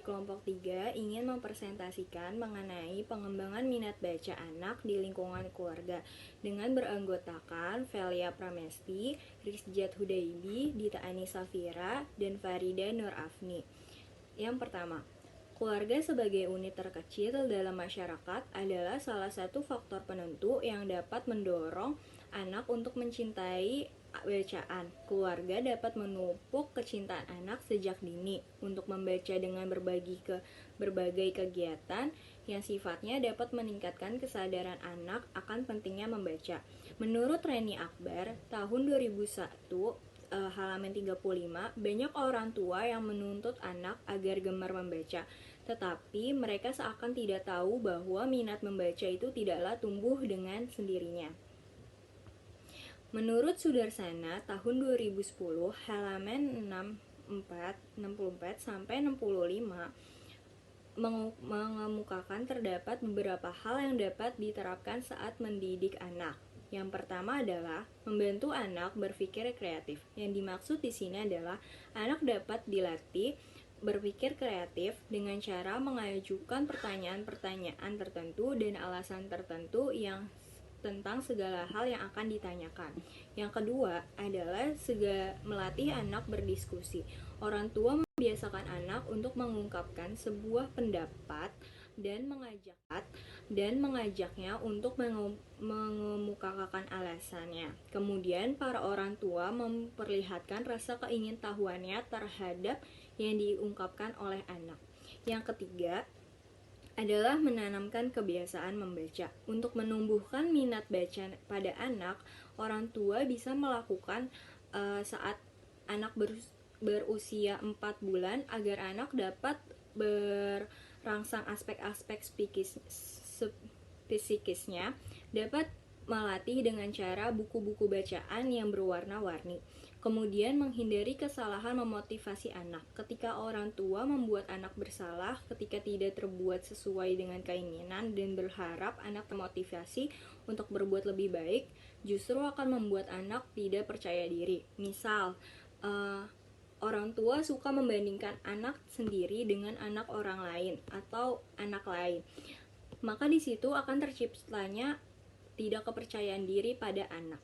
kelompok 3 ingin mempresentasikan mengenai pengembangan minat baca anak di lingkungan keluarga dengan beranggotakan Velia Pramesti, Rizjat Hudaibi, Dita Anissa Safira, dan Farida Nur Afni. Yang pertama, keluarga sebagai unit terkecil dalam masyarakat adalah salah satu faktor penentu yang dapat mendorong anak untuk mencintai bacaan. Keluarga dapat menupuk kecintaan anak sejak dini untuk membaca dengan berbagai kegiatan yang sifatnya dapat meningkatkan kesadaran anak akan pentingnya membaca. Menurut Reni Akbar, tahun 2001, halaman 35, banyak orang tua yang menuntut anak agar gemar membaca, tetapi mereka seakan tidak tahu bahwa minat membaca itu tidaklah tumbuh dengan sendirinya. Menurut Sudarsana, tahun 2010, halaman 64 sampai 65, mengemukakan terdapat beberapa hal yang dapat diterapkan saat mendidik anak. Yang pertama adalah membantu anak berpikir kreatif. Yang dimaksud di sini adalah anak dapat dilatih berpikir kreatif dengan cara mengajukan pertanyaan-pertanyaan tertentu dan alasan tertentu yang tentang segala hal yang akan ditanyakan. Yang kedua adalah melatih anak berdiskusi. Orang tua membiasakan anak untuk mengungkapkan sebuah pendapat dan mengajaknya untuk mengemukakan alasannya. Kemudian para orang tua memperlihatkan rasa keingintahuannya terhadap yang diungkapkan oleh anak. Yang ketiga adalah menanamkan kebiasaan membaca. Untuk menumbuhkan minat baca pada anak, orang tua bisa melakukan saat anak berusia 4 bulan agar anak dapat berangsang aspek-aspek psikisnya, dapat melatih dengan cara buku-buku bacaan yang berwarna-warni. Kemudian menghindari kesalahan memotivasi anak. Ketika orang tua membuat anak bersalah ketika tidak terbuat sesuai dengan keinginan dan berharap anak termotivasi untuk berbuat lebih baik, justru akan membuat anak tidak percaya diri. Misal, orang tua suka membandingkan anak sendiri dengan anak orang lain atau anak lain. Maka di situ akan terciptanya tidak kepercayaan diri pada anak.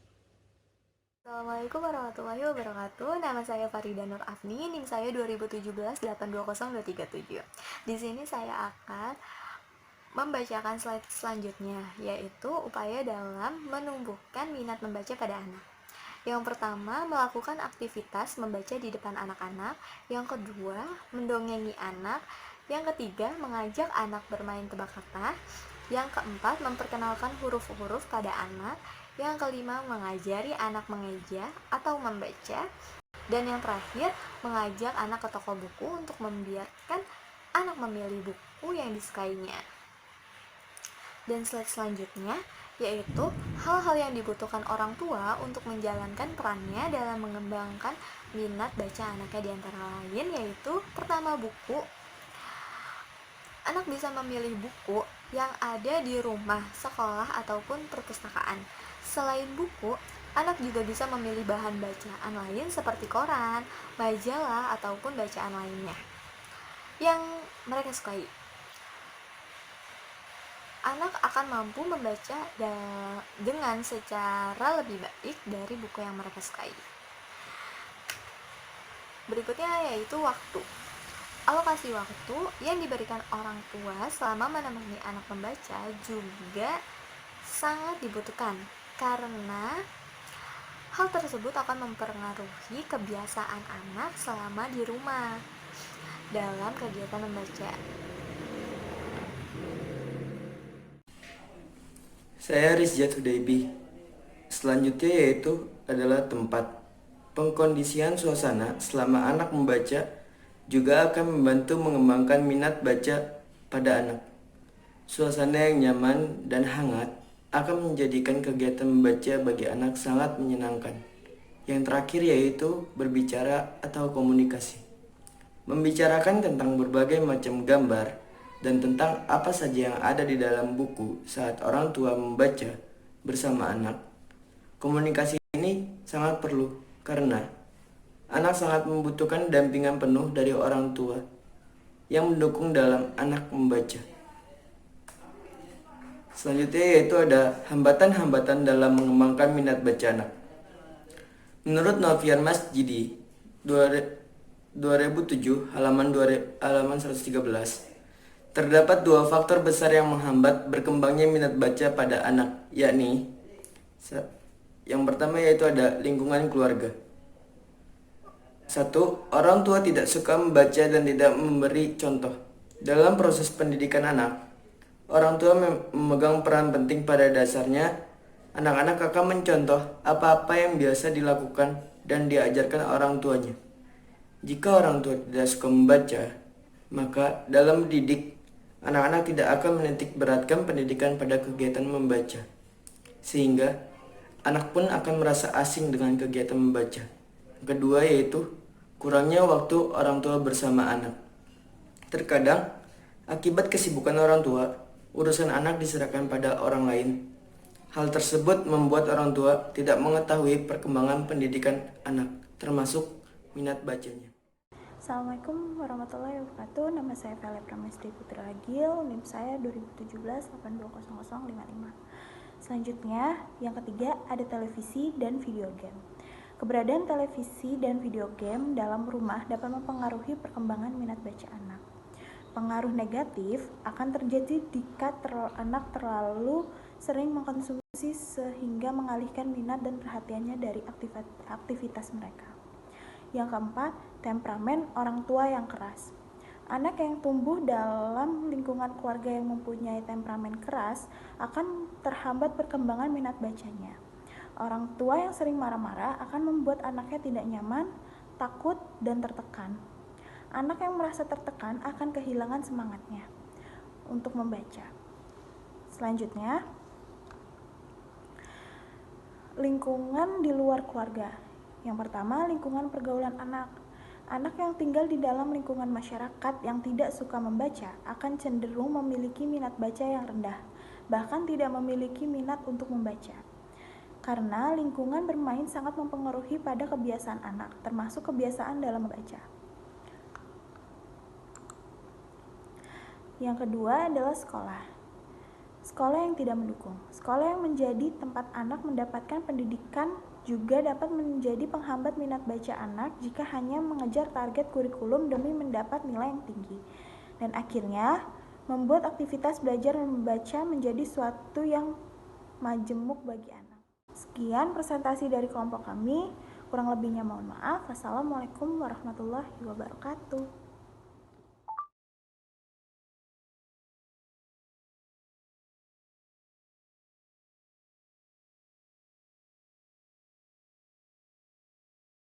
Assalamualaikum warahmatullahi wabarakatuh. Nama saya Farida Nur Afni, NIM saya 2017-820237. Di sini saya akan membacakan slide selanjutnya, yaitu upaya dalam menumbuhkan minat membaca pada anak. Yang pertama, melakukan aktivitas membaca di depan anak-anak. Yang kedua, mendongengi anak. Yang ketiga, mengajak anak bermain tebak kata. Yang keempat, memperkenalkan huruf-huruf pada anak. Yang kelima, mengajari anak mengeja atau membaca. Dan yang terakhir, mengajak anak ke toko buku untuk membiarkan anak memilih buku yang disukainya. Dan slide selanjutnya yaitu hal-hal yang dibutuhkan orang tua untuk menjalankan perannya dalam mengembangkan minat baca anaknya, di antara lain yaitu pertama, buku. Anak bisa memilih buku yang ada di rumah, sekolah, ataupun perpustakaan. Selain buku, anak juga bisa memilih bahan bacaan lain seperti koran, majalah, ataupun bacaan lainnya yang mereka sukai. Anak akan mampu membaca dengan secara lebih baik dari buku yang mereka sukai. Berikutnya yaitu waktu. Alokasi waktu yang diberikan orang tua selama menemani anak membaca juga sangat dibutuhkan, karena hal tersebut akan mempengaruhi kebiasaan anak selama di rumah dalam kegiatan membaca. Saya Rizjat Hudaibi. Selanjutnya yaitu adalah tempat. Pengkondisian suasana selama anak membaca juga akan membantu mengembangkan minat baca pada anak. Suasana yang nyaman dan hangat akan menjadikan kegiatan membaca bagi anak sangat menyenangkan. Yang terakhir yaitu berbicara atau komunikasi. Membicarakan tentang berbagai macam gambar dan tentang apa saja yang ada di dalam buku saat orang tua membaca bersama anak. Komunikasi ini sangat perlu karena anak sangat membutuhkan dampingan penuh dari orang tua. yang mendukung dalam anak membaca. Selanjutnya yaitu ada hambatan-hambatan dalam mengembangkan minat baca anak. Menurut Novian Masjidi 2007 halaman 113, terdapat dua faktor besar yang menghambat berkembangnya minat baca pada anak, yakni yang pertama yaitu ada lingkungan keluarga. 1. Orang tua tidak suka membaca dan tidak memberi contoh. Dalam proses pendidikan anak, orang tua memegang peran penting. Pada dasarnya, anak-anak akan mencontoh apa-apa yang biasa dilakukan dan diajarkan orang tuanya. Jika orang tua tidak suka membaca, maka dalam mendidik, anak-anak tidak akan menitik beratkan pendidikan pada kegiatan membaca, sehingga anak pun akan merasa asing dengan kegiatan membaca. Kedua yaitu kurangnya waktu orang tua bersama anak. Terkadang, akibat kesibukan orang tua, urusan anak diserahkan pada orang lain. Hal tersebut membuat orang tua tidak mengetahui perkembangan pendidikan anak, termasuk minat bacanya. Assalamualaikum warahmatullahi wabarakatuh. Nama saya Velia Pramesti Putri Agil, NIM saya 2017-820055. Selanjutnya, yang ketiga ada televisi dan video game. Keberadaan televisi dan video game dalam rumah dapat mempengaruhi perkembangan minat baca anak. Pengaruh negatif akan terjadi jika anak terlalu sering mengkonsumsi sehingga mengalihkan minat dan perhatiannya dari aktivitas mereka. Yang keempat, temperamen orang tua yang keras. Anak yang tumbuh dalam lingkungan keluarga yang mempunyai temperamen keras akan terhambat perkembangan minat bacanya. Orang tua yang sering marah-marah akan membuat anaknya tidak nyaman, takut, dan tertekan. Anak yang merasa tertekan akan kehilangan semangatnya untuk membaca. Selanjutnya, lingkungan di luar keluarga. Yang pertama, lingkungan pergaulan anak. Anak yang tinggal di dalam lingkungan masyarakat yang tidak suka membaca akan cenderung memiliki minat baca yang rendah, bahkan tidak memiliki minat untuk membaca. Karena lingkungan bermain sangat mempengaruhi pada kebiasaan anak, termasuk kebiasaan dalam membaca. Yang kedua adalah sekolah. Sekolah yang tidak mendukung. Sekolah yang menjadi tempat anak mendapatkan pendidikan juga dapat menjadi penghambat minat baca anak jika hanya mengejar target kurikulum demi mendapat nilai yang tinggi. Dan akhirnya membuat aktivitas belajar membaca menjadi suatu yang majemuk bagi anak. Sekian presentasi dari kelompok kami. Kurang lebihnya mohon maaf. Wassalamualaikum warahmatullahi wabarakatuh.